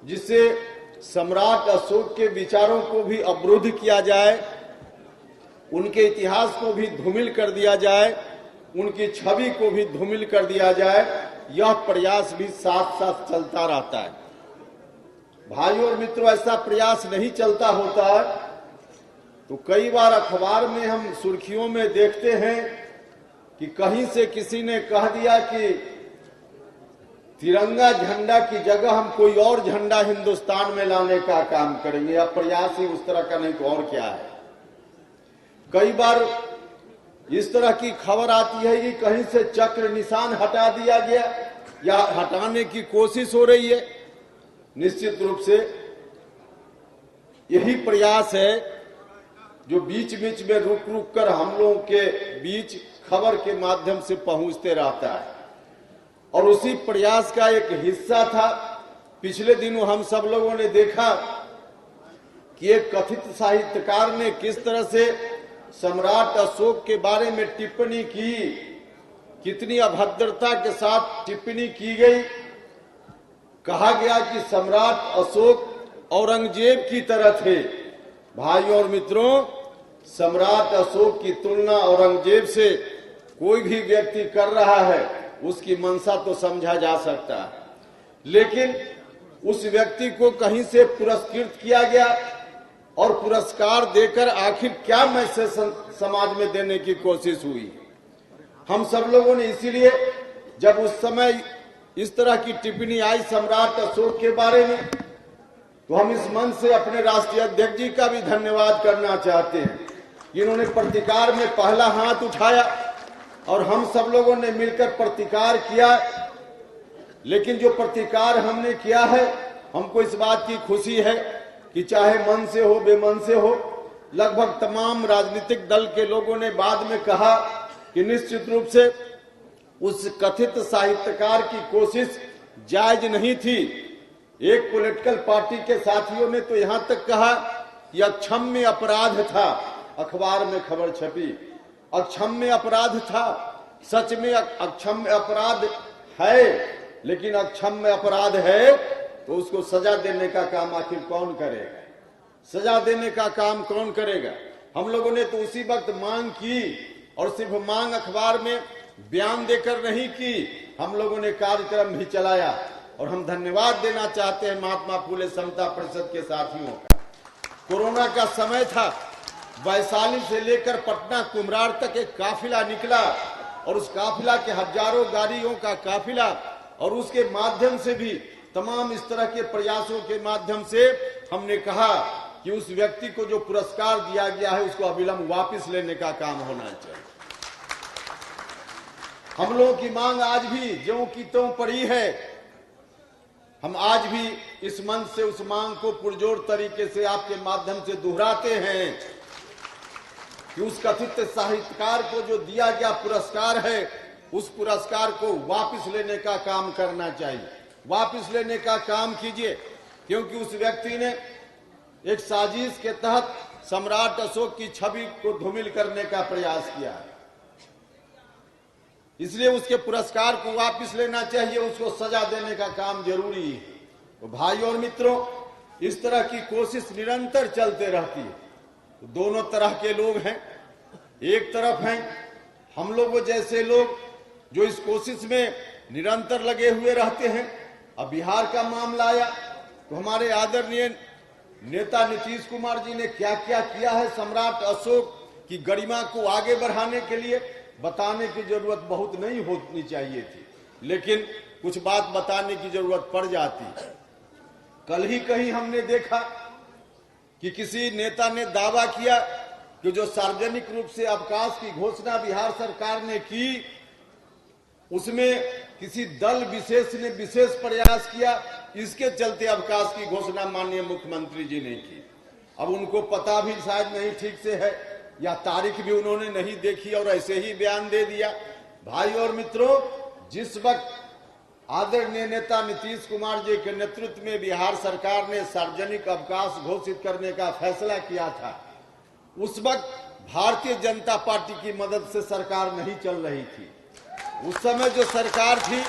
जिससे सम्राट अशोक के विचारों को भी अवरुद्ध किया जाए, उनके इतिहास को भी धूमिल कर दिया जाए, उनकी छवि को भी धूमिल कर दिया जाए, यह प्रयास भी साथ साथ चलता रहता है। भाइयों और मित्रों, ऐसा प्रयास नहीं चलता होता है तो कई बार अखबार में हम सुर्खियों में देखते हैं कि कहीं से किसी ने कह दिया कि तिरंगा झंडा की जगह हम कोई और झंडा हिंदुस्तान में लाने का काम करेंगे, या प्रयास ही उस तरह का नहीं तो और क्या है। कई बार इस तरह की खबर आती है कि कहीं से चक्र निशान हटा दिया गया या हटाने की कोशिश हो रही है। निश्चित रूप से यही प्रयास है जो बीच बीच में रुक रुक कर हम लोगों के बीच खबर के माध्यम से पहुंचते रहता है, और उसी प्रयास का एक हिस्सा था। पिछले दिनों हम सब लोगों ने देखा कि एक कथित साहित्यकार ने किस तरह से सम्राट अशोक के बारे में टिप्पणी की, कितनी अभद्रता के साथ टिप्पणी की गई। कहा गया कि सम्राट अशोक औरंगजेब की तरह थे। भाइयों और मित्रों, सम्राट अशोक की तुलना औरंगजेब से कोई भी व्यक्ति कर रहा है, उसकी मंशा तो समझा जा सकता है, लेकिन उस व्यक्ति को कहीं से पुरस्कृत किया गया और पुरस्कार देकर आखिर क्या मैसेज समाज में देने की कोशिश हुई। हम सब लोगों ने इसीलिए जब उस समय इस तरह की टिप्पणी आई सम्राट अशोक के बारे में, तो हम इस मंच से अपने राष्ट्रीय अध्यक्ष जी का भी धन्यवाद करना चाहते हैं। इन्होंने प्रतिकार में पहला हाथ उठाया और हम सब लोगों ने मिलकर प्रतिकार किया। लेकिन जो प्रतिकार हमने किया है, हमको इस बात की खुशी है कि चाहे मन से हो बेमन से हो, लगभग तमाम राजनीतिक दल के लोगों ने बाद में कहा कि निश्चित रूप से उस कथित साहित्यकार की कोशिश जायज नहीं थी। एक पॉलिटिकल पार्टी के साथियों ने तो यहां तक कहा कि अक्षम्य अपराध था। अखबार में खबर छपी, अक्षम्य अपराध था। सच में अक्षम्य अपराध है, लेकिन अक्षम्य अपराध है तो उसको सजा देने का काम आखिर कौन करेगा? सजा देने का काम कौन करेगा? हम लोगों ने तो उसी वक्त मांग की, और सिर्फ मांग अखबार में बयान देकर नहीं की, हम लोगों ने कार्यक्रम भी चलाया। और हम धन्यवाद देना चाहते हैं महात्मा फुले समता परिषद के साथियों का। कोरोना का समय था, वैशाली से लेकर पटना कुम्हरार तक एक काफिला निकला, और उस काफिला के हजारों गाड़ियों का काफिला, और उसके माध्यम से भी तमाम इस तरह के प्रयासों के माध्यम से हमने कहा कि उस व्यक्ति को जो पुरस्कार दिया गया है उसको अविलंब वापस लेने का काम होना चाहिए। हम लोगों की मांग आज भी ज्यों की त्यों पड़ी है। हम आज भी इस मंच से उस मांग को पुरजोर तरीके से आपके माध्यम से दोहराते हैं कि उस कथित साहित्यकार को जो दिया गया पुरस्कार है, उस पुरस्कार को वापस लेने का काम करना चाहिए। वापस लेने का काम कीजिए, क्योंकि उस व्यक्ति ने एक साजिश के तहत सम्राट अशोक की छवि को धूमिल करने का प्रयास किया है। इसलिए उसके पुरस्कार को वापस लेना चाहिए, उसको सजा देने का काम जरूरी है। तो भाइयों और मित्रों, इस तरह की कोशिश निरंतर चलते रहती है। तो दोनों तरह के लोग हैं। एक तरफ हैं हम लोगों जैसे लोग जो इस कोशिश में निरंतर लगे हुए रहते हैं। अब बिहार का मामला आया तो हमारे आदरणीय नेता नीतीश कुमार जी ने क्या क्या किया है सम्राट अशोक की गरिमा को आगे बढ़ाने के लिए, बताने की जरूरत बहुत नहीं होनी चाहिए थी, लेकिन कुछ बात बताने की जरूरत पड़ जाती। कल ही कहीं हमने देखा कि किसी नेता ने दावा किया कि जो सार्वजनिक रूप से अवकाश की घोषणा बिहार सरकार ने की, उसमें किसी दल विशेष ने विशेष प्रयास किया, इसके चलते अवकाश की घोषणा माननीय मुख्यमंत्री जी ने की। अब उनको पता भी शायद नहीं ठीक से है, या तारीख भी उन्होंने नहीं देखी और ऐसे ही बयान दे दिया। भाई और मित्रों, जिस वक्त आदरणीय नेता नीतीश कुमार जी के नेतृत्व में बिहार सरकार ने सार्वजनिक अवकाश घोषित करने का फैसला किया था, उस वक्त भारतीय जनता पार्टी की मदद से सरकार नहीं चल रही थी। उस समय जो सरकार थी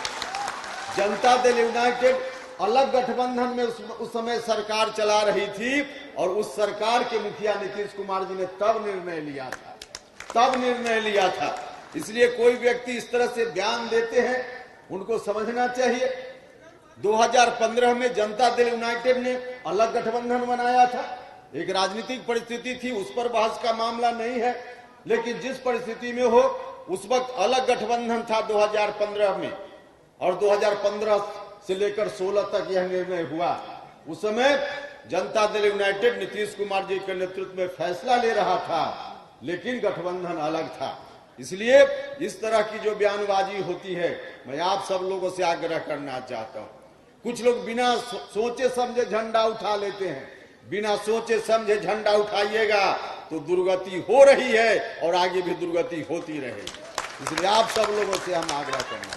जनता दल यूनाइटेड अलग गठबंधन में उस समय सरकार चला रही थी और उस सरकार के मुखिया नीतीश कुमार जी ने तब निर्णय लिया था। इसलिए कोई व्यक्ति इस तरह से बयान देते हैं, उनको समझना चाहिए 2015 में जनता दल यूनाइटेड ने अलग गठबंधन बनाया था। एक राजनीतिक परिस्थिति थी, उस पर बहस का मामला नहीं है, लेकिन जिस परिस्थिति में हो उस वक्त अलग गठबंधन था 2015 में, और 2015 से लेकर 16 तक यह निर्णय हुआ। उस समय जनता दल यूनाइटेड नीतीश कुमार जी के नेतृत्व में फैसला ले रहा था, लेकिन गठबंधन अलग था। इसलिए इस तरह की जो बयानबाजी होती है, मैं आप सब लोगों से आग्रह करना चाहता हूं। कुछ लोग बिना सोचे समझे झंडा उठा लेते हैं। बिना सोचे समझे झंडा उठाइएगा तो दुर्गति हो रही है और आगे भी दुर्गति होती रहेगी। इसलिए आप सब लोगों से हम आग्रह करना,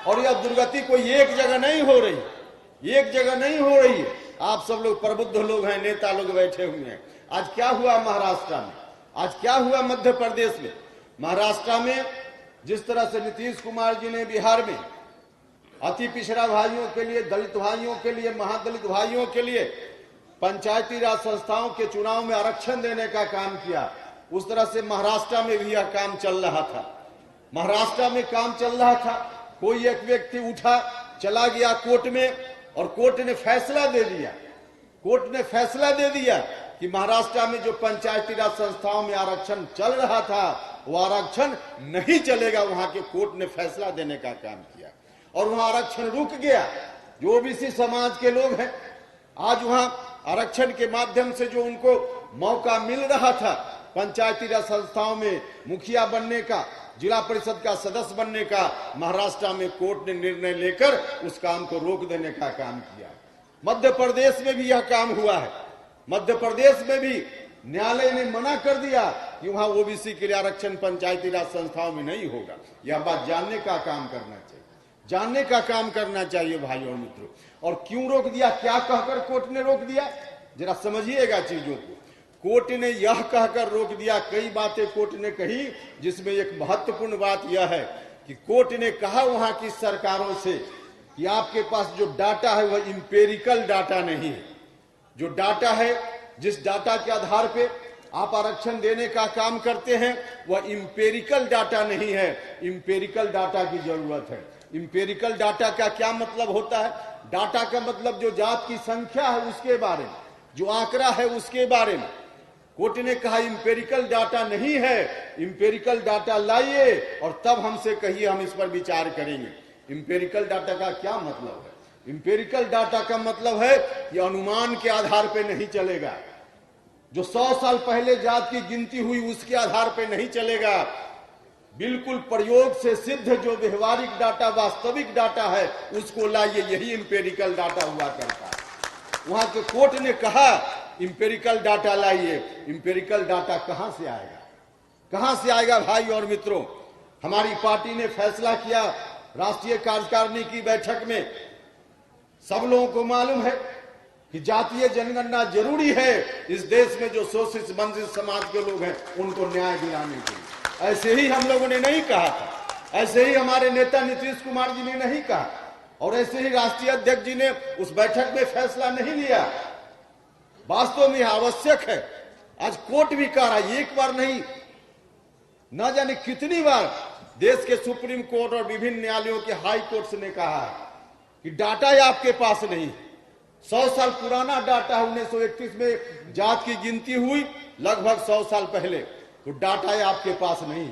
और यह दुर्गति कोई एक जगह नहीं हो रही, एक जगह नहीं हो रही है। आप सब लोग प्रबुद्ध लोग हैं, नेता लोग बैठे हुए हैं। आज क्या हुआ महाराष्ट्र में, आज क्या हुआ मध्य प्रदेश में। महाराष्ट्र में जिस तरह से नीतीश कुमार जी ने बिहार में अति पिछड़ा भाइयों के लिए, दलित भाइयों के लिए, महादलित भाइयों के लिए पंचायती राज संस्थाओं के चुनाव में आरक्षण देने का काम किया, उस तरह से महाराष्ट्र में भी यह काम चल रहा था। महाराष्ट्र में काम चल रहा था, कोई एक व्यक्ति उठा चला गया कोर्ट में, और कोर्ट ने फैसला दे दिया, कोर्ट ने फैसला दे दिया कि महाराष्ट्र में जो पंचायती राज संस्थाओं में आरक्षण चल रहा था वो आरक्षण नहीं चलेगा। वहां के कोर्ट ने फैसला देने का काम किया और वहां आरक्षण रुक गया। जो ओबीसी समाज के लोग हैं, आज वहां आरक्षण के माध्यम से जो उनको मौका मिल रहा था पंचायती राज संस्थाओं में मुखिया बनने का, जिला परिषद का सदस्य बनने का, महाराष्ट्र में कोर्ट ने निर्णय लेकर उस काम को रोक देने का काम किया। मध्य प्रदेश में भी यह काम हुआ है। मध्य प्रदेश में भी न्यायालय ने मना कर दिया कि वहां ओबीसी के लिए आरक्षण पंचायती राज संस्थाओं में नहीं होगा। यह बात जानने का काम करना चाहिए, जानने का काम करना चाहिए भाइयों और मित्रों। और क्यों रोक दिया, क्या कहकर कोर्ट ने रोक दिया, जरा समझिएगा चीजों को। कोर्ट ने यह कहकर रोक दिया, कई बातें कोर्ट ने कही, जिसमें एक महत्वपूर्ण बात यह है कि कोर्ट ने कहा वहां की सरकारों से कि आपके पास जो डाटा है वह इंपेरिकल डाटा नहीं है। जो डाटा है, जिस डाटा के आधार पे आप आरक्षण देने का काम करते हैं, वह इंपेरिकल डाटा नहीं है। इंपेरिकल डाटा की जरूरत है। इंपेरिकल डाटा का क्या मतलब होता है? डाटा का मतलब जो जात की संख्या है उसके बारे में, जो आंकड़ा है उसके बारे में। कोर्ट ने कहा इंपेरिकल डाटा नहीं है, इंपेरिकल डाटा लाइए और तब हमसे कहिए, हम इस पर विचार करेंगे। इंपेरिकल डाटा का क्या मतलब है? इंपेरिकल डाटा का मतलब है कि अनुमान के आधार पे नहीं चलेगा। जो 100 साल पहले जात की गिनती हुई उसके आधार पे नहीं चलेगा। बिल्कुल प्रयोग से सिद्ध जो व्यवहारिक डाटा, वास्तविक डाटा है, उसको लाइए। यही इंपेरिकल डाटा हुआ करता है। वहां के कोर्ट ने कहा इंपेरिकल डाटा लाइए। इंपेरिकल डाटा कहां से आएगा, कहां से आएगा भाई और मित्रों? हमारी पार्टी ने फैसला किया राष्ट्रीय कार्यकारिणी की बैठक में, सब लोगों को मालूम है कि जातीय जनगणना जरूरी है इस देश में। जो शोषित वंचित समाज के लोग हैं उनको न्याय दिलाने के लिए। ऐसे ही हम लोगों ने नहीं कहा था, ऐसे ही हमारे नेता नीतीश कुमार जी ने नहीं कहा, और ऐसे ही राष्ट्रीय अध्यक्ष जी ने उस बैठक में फैसला नहीं लिया। वास्तव में आवश्यक है। आज कोर्ट भी कह रहा है, एक बार नहीं, न जाने कितनी बार देश के सुप्रीम कोर्ट और विभिन्न न्यायालयों के हाई कोर्ट ने कहा कि डाटा आपके पास नहीं। 100 साल पुराना डाटा है, 1931 में जात की गिनती हुई, लगभग 100 साल पहले, तो डाटा आपके पास नहीं,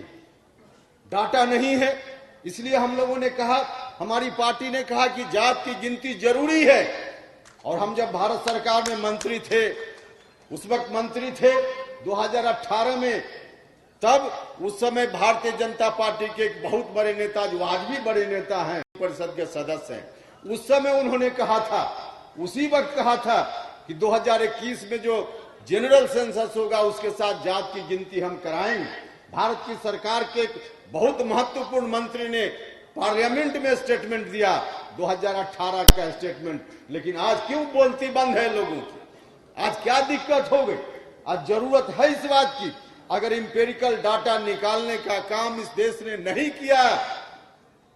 डाटा नहीं है। इसलिए हम लोगों ने कहा, हमारी पार्टी ने कहा कि जात की गिनती जरूरी है। और हम जब भारत सरकार में मंत्री थे, उस वक्त मंत्री थे 2018 में, तब उस समय भारतीय जनता पार्टी के एक बहुत बड़े नेता, जो आज भी बड़े नेता हैं, परिषद के सदस्य हैं, उस समय उन्होंने कहा था, उसी वक्त कहा था कि 2021 में जो जनरल सेंसस होगा उसके साथ जात की गिनती हम कराएंगे। भारत की सरकार के एक बहुत महत्वपूर्ण मंत्री ने पार्लियामेंट में स्टेटमेंट दिया, 2018 का स्टेटमेंट। लेकिन आज क्यों बोलती बंद है लोगों की? आज क्या दिक्कत हो गई? आज जरूरत है इस बात की। अगर इंपेरिकल डाटा निकालने का काम इस देश ने नहीं किया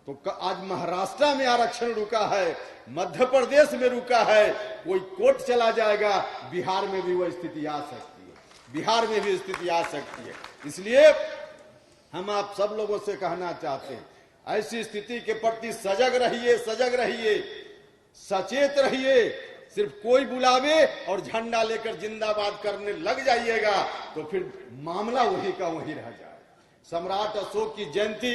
तो आज महाराष्ट्र में आरक्षण रुका है, मध्य प्रदेश में रुका है, कोई कोर्ट चला जाएगा, बिहार में भी वह स्थिति आ सकती है, बिहार में भी स्थिति आ सकती है। इसलिए हम आप सब लोगों से कहना चाहते हैं, ऐसी स्थिति के प्रति सजग रहिए, सजग रहिए, सचेत रहिए। सिर्फ कोई बुलावे और झंडा लेकर जिंदाबाद करने लग जाइएगा तो फिर मामला वही का वही रह जाए। सम्राट अशोक की जयंती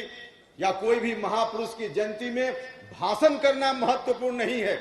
या कोई भी महापुरुष की जयंती में भाषण करना महत्वपूर्ण नहीं है।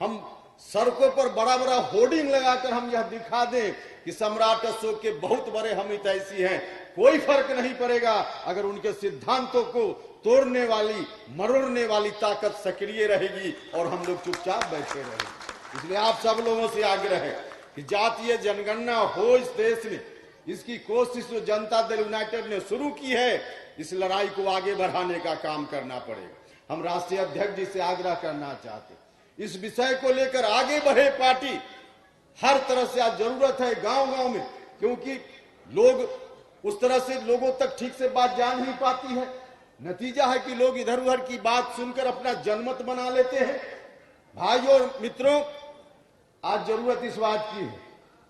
हम सड़कों पर बड़ा बड़ा होर्डिंग लगाकर हम यह दिखा दें कि सम्राट अशोक के बहुत बड़े हम हितैषी हैं, कोई फर्क नहीं पड़ेगा अगर उनके सिद्धांतों को तोड़ने वाली, मरोड़ने वाली ताकत सक्रिय रहेगी और हम लोग चुपचाप बैठे रहेंगे। इसलिए आप सब लोगों से आग्रह है कि जातीय जनगणना हो इस देश में, इसकी कोशिश जो जनता दल यूनाइटेड ने शुरू की है, इस लड़ाई को आगे बढ़ाने का काम करना पड़ेगा। हम राष्ट्रीय अध्यक्ष जी से आग्रह करना चाहते, इस विषय को लेकर आगे बढ़े पार्टी। हर तरह से आज जरूरत है गांव गांव में, क्योंकि लोग उस तरह से लोगों तक ठीक से बात जा नहीं पाती है। नतीजा है कि लोग इधर उधर की बात सुनकर अपना जनमत बना लेते हैं। भाइयों और मित्रों, आज जरूरत इस बात की है,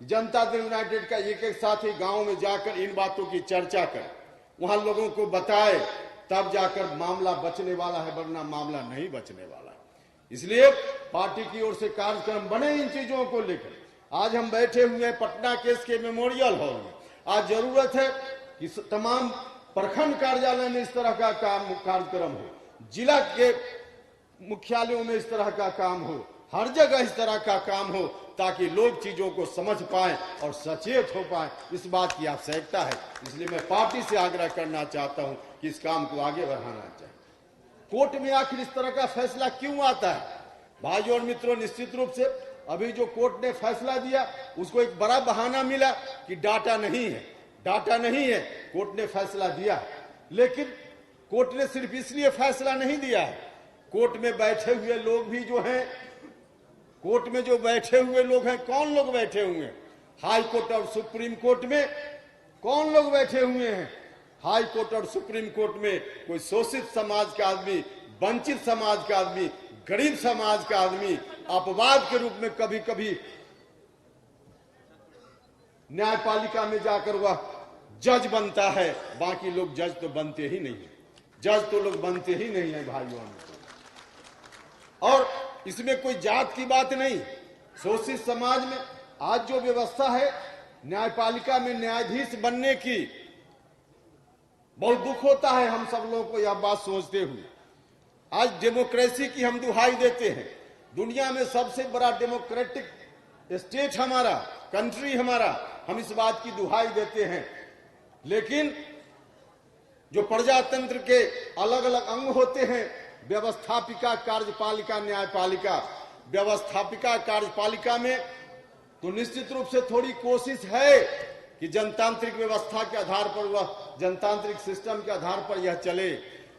जनता दल यूनाइटेड का एक एक साथी गांव में जाकर इन बातों की चर्चा कर, वहां लोगों को बताए, तब जाकर मामला बचने वाला है, वरना मामला नहीं बचने वाला है। इसलिए पार्टी की ओर से कार्यक्रम बने इन चीजों को लेकर। आज हम बैठे हुए हैं पटना केस के मेमोरियल हॉल में। आज जरूरत है कि तमाम प्रखंड कार्यालय में इस तरह का कार्यक्रम हो, जिला के मुख्यालयों में इस तरह का काम हो, हर जगह इस तरह का काम हो, ताकि लोग चीजों को समझ पाएं और सचेत हो पाएं। इस बात की आवश्यकता है। इसलिए मैं पार्टी से आग्रह करना चाहता हूं कि इस काम को आगे बढ़ाना चाहिए। कोर्ट में आखिर इस तरह का फैसला क्यों आता है? भाइयों और मित्रों, निश्चित रूप से अभी जो कोर्ट ने फैसला दिया उसको एक बड़ा बहाना मिला कि डाटा नहीं है, डाटा नहीं है। कोर्ट ने फैसला दिया, लेकिन कोर्ट ने सिर्फ इसलिए फैसला नहीं दिया है, कोर्ट में बैठे हुए लोग भी जो हैं, कोर्ट में जो बैठे हुए लोग हैं, कौन लोग बैठे हुए हैं? हाई कोर्ट और सुप्रीम कोर्ट में कौन लोग बैठे हुए हैं? हाई कोर्ट और सुप्रीम कोर्ट में कोई शोषित समाज का आदमी, वंचित समाज का आदमी, गरीब समाज का आदमी अपवाद के रूप में कभी कभी न्यायपालिका में जाकर वह जज बनता है। बाकी लोग जज तो बनते ही नहीं है, जज तो लोग बनते ही नहीं है भाइयों। और इसमें कोई जात की बात नहीं। शोषित समाज में आज जो व्यवस्था है न्यायपालिका में न्यायाधीश बनने की, बहुत दुख होता है हम सब लोगों को यह बात सोचते हुए। आज डेमोक्रेसी की हम दुहाई देते हैं, दुनिया में सबसे बड़ा डेमोक्रेटिक स्टेट हमारा, कंट्री हमारा, हम इस बात की दुहाई देते हैं। लेकिन जो प्रजातंत्र के अलग अलग अंग होते हैं, व्यवस्थापिका, कार्यपालिका, न्यायपालिका, व्यवस्थापिका कार्यपालिका में तो निश्चित रूप से थोड़ी कोशिश है कि जनतांत्रिक व्यवस्था के आधार पर, वह जनतांत्रिक सिस्टम के आधार पर यह चले।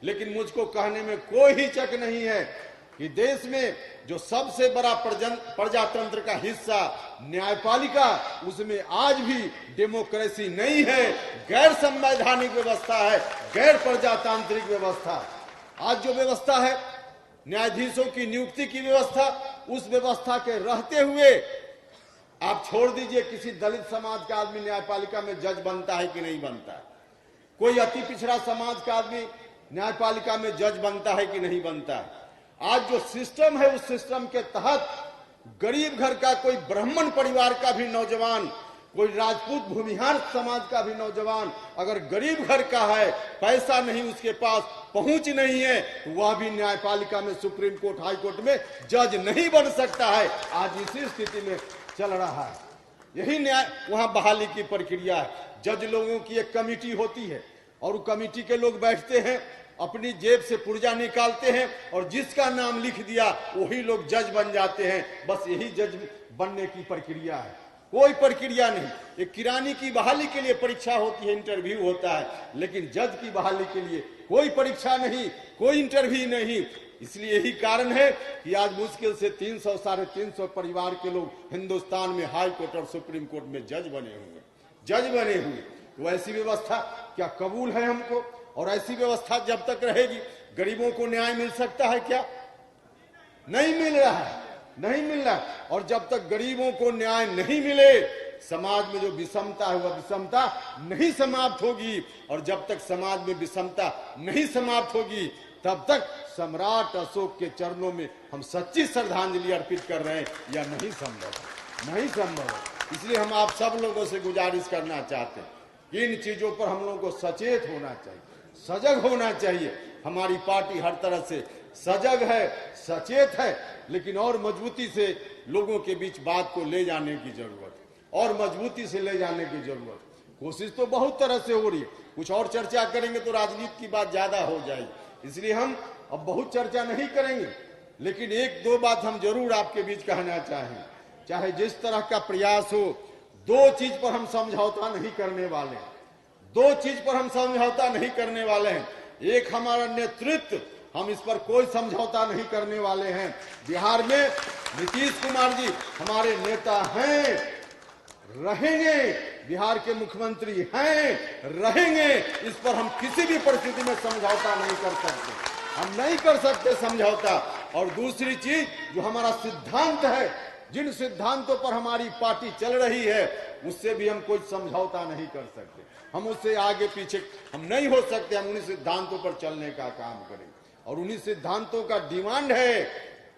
लेकिन मुझको कहने में कोई हिचक नहीं है कि देश में जो सबसे बड़ा प्रजातंत्र का हिस्सा न्यायपालिका, उसमें आज भी डेमोक्रेसी नहीं है, गैर संवैधानिक व्यवस्था है, गैर प्रजातांत्रिक व्यवस्था। आज जो व्यवस्था है न्यायाधीशों की नियुक्ति की व्यवस्था, उस व्यवस्था के रहते हुए आप छोड़ दीजिए किसी दलित समाज का आदमी न्यायपालिका में जज बनता है कि नहीं बनता है, कोई अति पिछड़ा समाज का आदमी न्यायपालिका में जज बनता है कि नहीं बनता है। आज जो सिस्टम है उस सिस्टम के तहत गरीब घर का कोई ब्राह्मण परिवार का भी नौजवान, कोई राजपूत भूमिहार समाज का भी नौजवान अगर गरीब घर का है, पैसा नहीं उसके पास, पहुंच नहीं है, तो वह भी न्यायपालिका में, सुप्रीम कोर्ट, हाई कोर्ट में जज नहीं बन सकता है। आज इसी स्थिति में चल रहा है। यही न्याय वहां बहाली की प्रक्रिया है। जज लोगों की एक कमेटी होती है और कमेटी के लोग बैठते हैं, अपनी जेब से पुर्जा निकालते हैं और जिसका नाम लिख दिया वही लोग जज बन जाते हैं। बस यही जज बनने की प्रक्रिया है, कोई प्रक्रिया नहीं। एक किरानी की बहाली के लिए परीक्षा होती है, इंटरव्यू होता है, लेकिन जज की बहाली के लिए कोई परीक्षा नहीं, कोई इंटरव्यू नहीं। इसलिए यही कारण है कि आज मुश्किल से 300 साढ़े 300 परिवार के लोग हिंदुस्तान में हाई कोर्ट और सुप्रीम कोर्ट में जज बने हुए। तो ऐसी व्यवस्था क्या कबूल है हमको? और ऐसी व्यवस्था जब तक रहेगी गरीबों को न्याय मिल सकता है क्या? नहीं मिल रहा है, नहीं मिल रहा। और जब तक गरीबों को न्याय नहीं मिले, समाज में जो विषमता है वह विषमता नहीं समाप्त होगी। और जब तक समाज में विषमता नहीं समाप्त होगी, तब तक सम्राट अशोक के चरणों में हम सच्ची श्रद्धांजलि अर्पित कर रहे हैं या नहीं संभव, नहीं संभव है। इसलिए हम आप सब लोगों से गुजारिश करना चाहते हैं कि इन चीजों पर हम लोगों को सचेत होना चाहिए, सजग होना चाहिए। हमारी पार्टी हर तरह से सजग है, सचेत है, लेकिन और मजबूती से लोगों के बीच बात को ले जाने की जरूरत है, और मजबूती से ले जाने की जरूरत है। कोशिश तो बहुत तरह से हो रही है, कुछ और चर्चा करेंगे तो राजनीति की बात ज्यादा हो जाएगी, इसलिए हम अब बहुत चर्चा नहीं करेंगे। लेकिन एक दो बात हम जरूर आपके बीच कहना चाहें, चाहे जिस तरह का प्रयास हो, दो चीज पर हम समझौता नहीं करने वाले हैं, दो चीज पर हम समझौता नहीं करने वाले हैं। एक हमारा नेतृत्व, हम इस पर कोई समझौता नहीं करने वाले हैं। बिहार में नीतीश कुमार जी हमारे नेता हैं, रहेंगे, बिहार के मुख्यमंत्री हैं, रहेंगे। इस पर हम किसी भी परिस्थिति में समझौता नहीं कर सकते, हम नहीं कर सकते समझौता। और दूसरी चीज जो हमारा सिद्धांत है, जिन सिद्धांतों पर हमारी पार्टी चल रही है, उससे भी हम कोई समझौता नहीं कर सकते। हम उससे आगे पीछे हम नहीं हो सकते, हम उन्हीं सिद्धांतों पर चलने का काम करेंगे। और उन्हीं सिद्धांतों का डिमांड है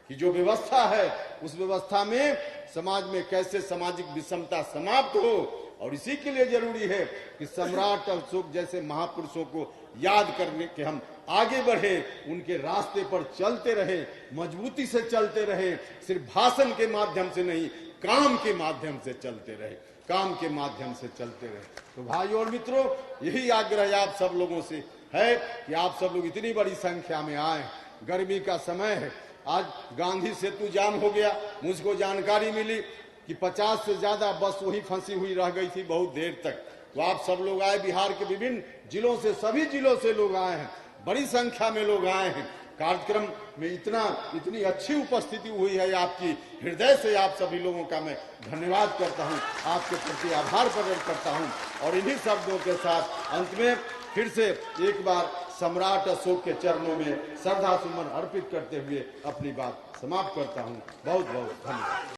कि जो व्यवस्था है, उस व्यवस्था में समाज में कैसे सामाजिक विषमता समाप्त हो। और इसी के लिए जरूरी है कि सम्राट अशोक जैसे महापुरुषों को याद करने के हम आगे बढ़े, उनके रास्ते पर चलते रहे, मजबूती से चलते रहे, सिर्फ भाषण के माध्यम से नहीं, काम के माध्यम से चलते रहे, काम के माध्यम से चलते रहे। तो भाइयों और मित्रों, यही आग्रह आप सब लोगों से है कि आप सब लोग इतनी बड़ी संख्या में आए। गर्मी का समय है, आज गांधी सेतु जाम हो गया, मुझको जानकारी मिली कि 50 से ज्यादा बस वहीं फंसी हुई रह गई थी बहुत देर तक। तो आप सब लोग आए, बिहार के विभिन्न जिलों से, सभी जिलों से लोग आए हैं, बड़ी संख्या में लोग आए हैं। कार्यक्रम में इतनी अच्छी उपस्थिति हुई है आपकी, हृदय से आप सभी लोगों का मैं धन्यवाद करता हूं, आपके प्रति आभार प्रकट करता हूं। और इन्हीं शब्दों के साथ अंत में फिर से एक बार सम्राट अशोक के चरणों में श्रद्धा सुमन अर्पित करते हुए अपनी बात समाप्त करता हूं। बहुत बहुत धन्यवाद।